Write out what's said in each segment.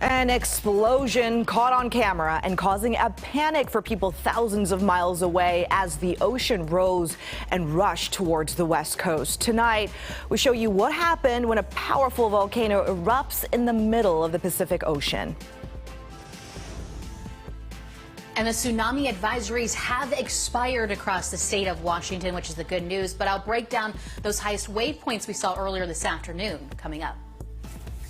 An explosion caught on camera and causing a panic for people thousands of miles away as the ocean rose and rushed towards the west coast. Tonight, we show you what happened when a powerful volcano erupts in the middle of the Pacific Ocean. And the tsunami advisories have expired across the state of Washington, which is the good news. But I'll break down those highest wave points we saw earlier this afternoon coming up.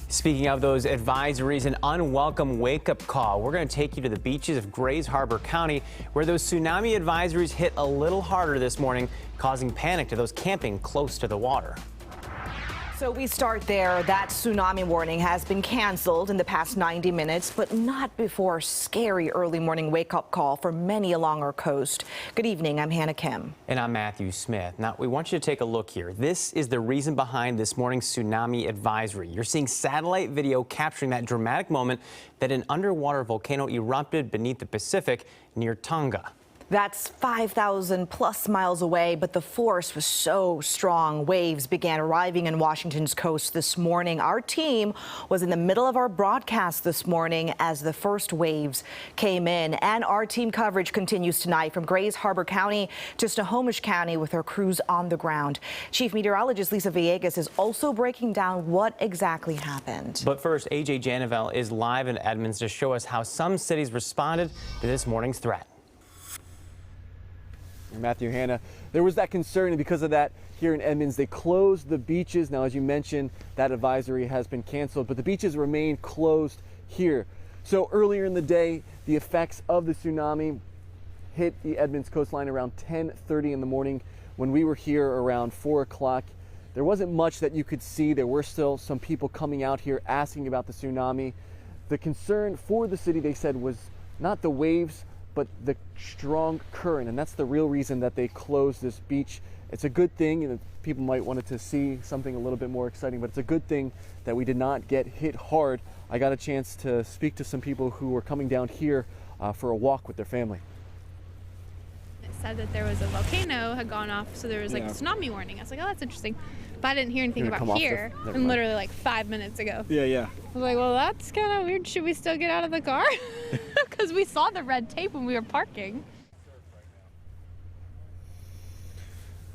Speaking of those advisories, an unwelcome wake-up call. We're going to take you to the beaches of Grays Harbor County, where those tsunami advisories hit a little harder this morning, causing panic to those camping close to the water. So we start there. That tsunami warning has been canceled in the past 90 minutes, but not before a scary early morning wake-up call for many along our coast. Good evening. I'm Hannah Kim. And I'm Matthew Smith. Now, we want you to take a look here. This is the reason behind this morning's tsunami advisory. You're seeing satellite video capturing that dramatic moment that an underwater volcano erupted beneath the Pacific near Tonga. That's 5,000 plus miles away, but the force was so strong. Waves began arriving in Washington's coast this morning. Our team was in the middle of our broadcast this morning as the first waves came in. And our team coverage continues tonight from Grays Harbor County to Snohomish County with our crews on the ground. Chief Meteorologist Lisa Villegas is also breaking down what exactly happened. But first, AJ Janavel is live in Edmonds to show us how some cities responded to this morning's threat. Matthew, Hannah, there was that concern, and because of that, here in Edmonds, they closed the beaches. Now, as you mentioned, that advisory has been canceled, but the beaches remain closed here. So earlier in the day, the effects of the tsunami hit the Edmonds coastline around 10:30 in the morning. When we were here around 4 o'clock, there wasn't much that you could see. There were still some people coming out here asking about the tsunami. The concern for the city, they said, was not the waves, but the strong current, and that's the real reason that they closed this beach. It's a good thing, and people might want to see something a little bit more exciting, but it's a good thing that we did not get hit hard. I got a chance to speak to some people who were coming down here for a walk with their family. It said that there was a volcano had gone off, so there was like a tsunami warning. I was like, oh, that's interesting. But I didn't hear anything about here, and literally like 5 minutes ago. Yeah. I was like, well, that's kind of weird. Should we still get out of the car? Because we saw the red tape when we were parking.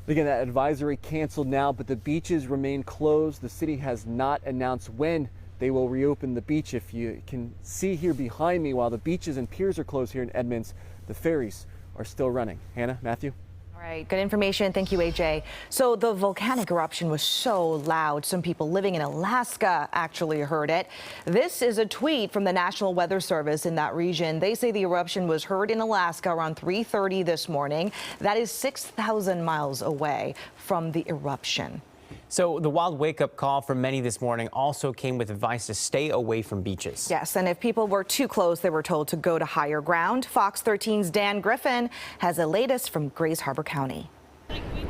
Again, that advisory canceled now, but the beaches remain closed. The city has not announced when they will reopen the beach. If you can see here behind me, while the beaches and piers are closed here in Edmonds, the ferries are still running. Hannah, Matthew? All right, good information. Thank you, AJ. So the volcanic eruption was so loud, some people living in Alaska actually heard it. This is a tweet from the National Weather Service in that region. They say the eruption was heard in Alaska around 3:30 this morning. That is 6,000 miles away from the eruption. So the wild wake-up call from many this morning also came with advice to stay away from beaches. Yes, and if people were too close, they were told to go to higher ground. Fox 13's Dan Griffin has the latest from Grays Harbor County.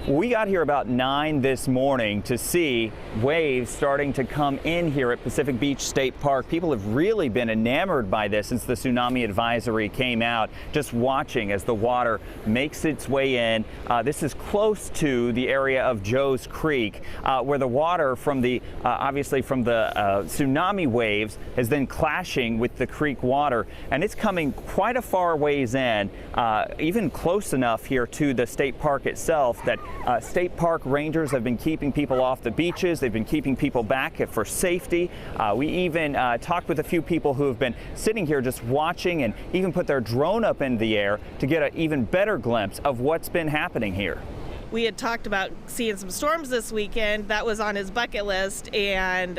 We got here about 9 this morning to see waves starting to come in here at Pacific Beach State Park. People have really been enamored by this since the tsunami advisory came out, just watching as the water makes its way in. This is close to the area of Joe's Creek, where the water from the, obviously from the tsunami waves has been clashing with the creek water, and it's coming quite a far ways in, even close enough here to the state park itself that state park rangers have been keeping people off the beaches. They've been keeping people back for safety. We even talked with a few people who have been sitting here just watching and even put their drone up in the air to get an even better glimpse of what's been happening here. We had talked about seeing some storms this weekend. That was on his bucket list, and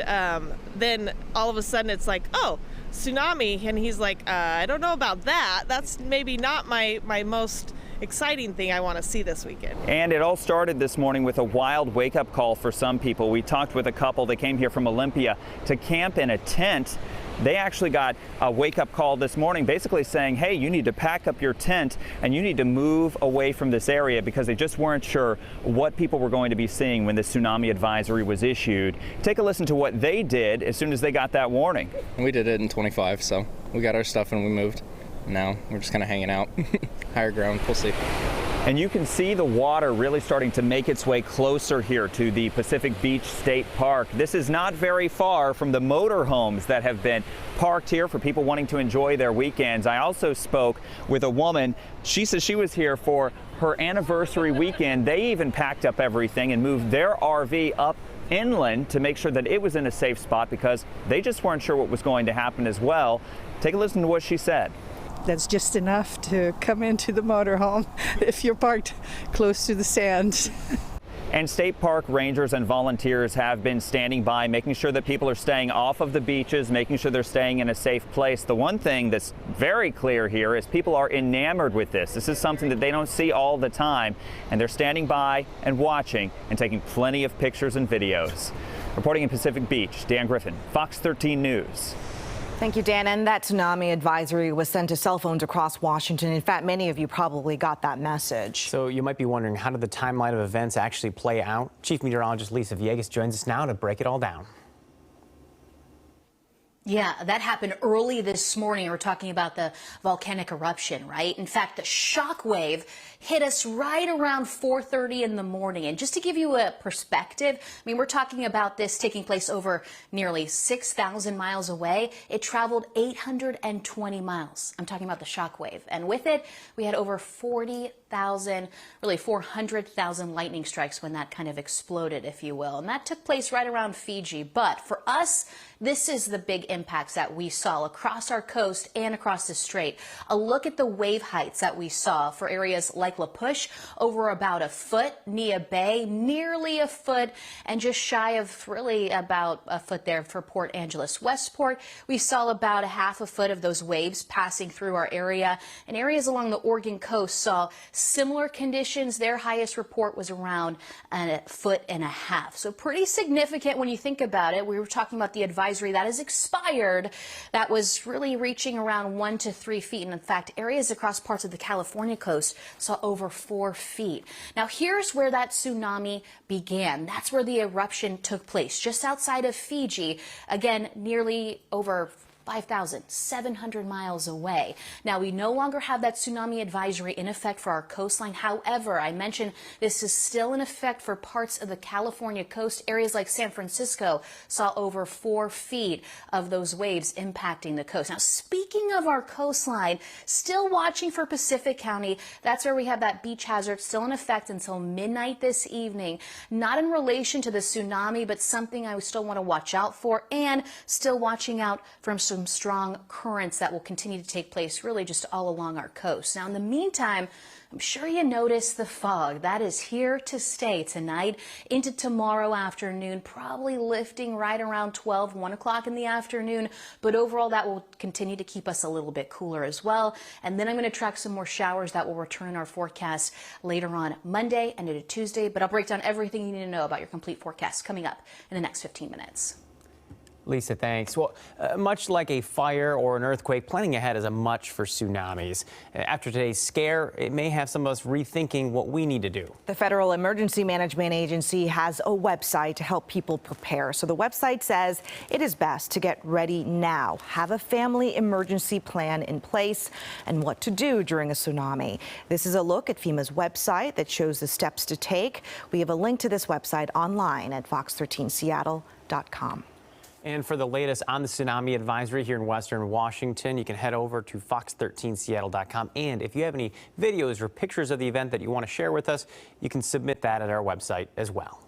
then all of a sudden it's like, oh, tsunami, and he's like, I don't know about that. That's maybe not my most exciting thing I want to see this weekend. And it all started this morning with a wild wake-up call for some people. We talked with a couple that came here from Olympia to camp in a tent. They actually got a wake-up call this morning basically saying, hey, you need to pack up your tent and you need to move away from this area, because they just weren't sure what people were going to be seeing when the tsunami advisory was issued. Take a listen to what they did as soon as they got that warning. We did it in 25, so we got our stuff and we moved. Now we're just kind of hanging out. Higher ground, we'll see. And you can see the water really starting to make its way closer here to the Pacific Beach State Park. This is not very far from the motorhomes that have been parked here for people wanting to enjoy their weekends. I also spoke with a woman. She says she was here for her anniversary weekend. They even packed up everything and moved their RV up inland to make sure that it was in a safe spot because they just weren't sure what was going to happen as well. Take a listen to what she said. That's just enough to come into the motorhome if you're parked close to the sand. And state park rangers and volunteers have been standing by, making sure that people are staying off of the beaches, making sure they're staying in a safe place. The one thing that's very clear here is people are enamored with this. This is something that they don't see all the time, and they're standing by and watching and taking plenty of pictures and videos. Reporting in Pacific Beach, Dan Griffin, Fox 13 News. Thank you, Dan. And that tsunami advisory was sent to cell phones across Washington. In fact, many of you probably got that message. So you might be wondering, how did the timeline of events actually play out? Chief Meteorologist Lisa Villegas joins us now to break it all down. Yeah, that happened early this morning. We're talking about the volcanic eruption, right? In fact, the shock wave hit us right around 4:30 in the morning. And just to give you a perspective, I mean, we're talking about this taking place over nearly 6,000 miles away. It traveled 820 miles. I'm talking about the shock wave. And with it, we had over 400,000 lightning strikes when that kind of exploded, if you will. And that took place right around Fiji. But for us, this is the big impacts that we saw across our coast and across the strait. A look at the wave heights that we saw for areas like La Push, over about a foot, Nia Bay, nearly a foot, and just shy of really about a foot there for Port Angeles Westport. We saw about a half a foot of those waves passing through our area, and areas along the Oregon coast saw similar conditions. Their highest report was around a foot and a half. So pretty significant when you think about it. We were talking about the advisory that has expired that was really reaching around 1 to 3 feet. And in fact, areas across parts of the California coast saw over 4 feet. Now here's where that tsunami began. That's where the eruption took place, just outside of Fiji. Again, nearly over 5,700 miles away. Now, we no longer have that tsunami advisory in effect for our coastline. However, I mentioned this is still in effect for parts of the California coast. Areas like San Francisco saw over 4 feet of those waves impacting the coast. Now, speaking of our coastline, still watching for Pacific County. That's where we have that beach hazard still in effect until midnight this evening. Not in relation to the tsunami, but something I still want to watch out for, and still watching out from some strong currents that will continue to take place really just all along our coast. Now, in the meantime, I'm sure you noticed the fog. That is here to stay tonight into tomorrow afternoon, probably lifting right around 1 o'clock in the afternoon. But overall, that will continue to keep us a little bit cooler as well. And then I'm going to track some more showers that will return in our forecast later on Monday and into Tuesday. But I'll break down everything you need to know about your complete forecast coming up in the next 15 minutes. Lisa, thanks. Well, much like a fire or an earthquake, planning ahead is a much for tsunamis. After today's scare, it may have some of us rethinking what we need to do. The Federal Emergency Management Agency has a website to help people prepare. So the website says it is best to get ready now. Have a family emergency plan in place and what to do during a tsunami. This is a look at FEMA's website that shows the steps to take. We have a link to this website online at fox13seattle.com. And for the latest on the tsunami advisory here in Western Washington, you can head over to fox13seattle.com. And if you have any videos or pictures of the event that you want to share with us, you can submit that at our website as well.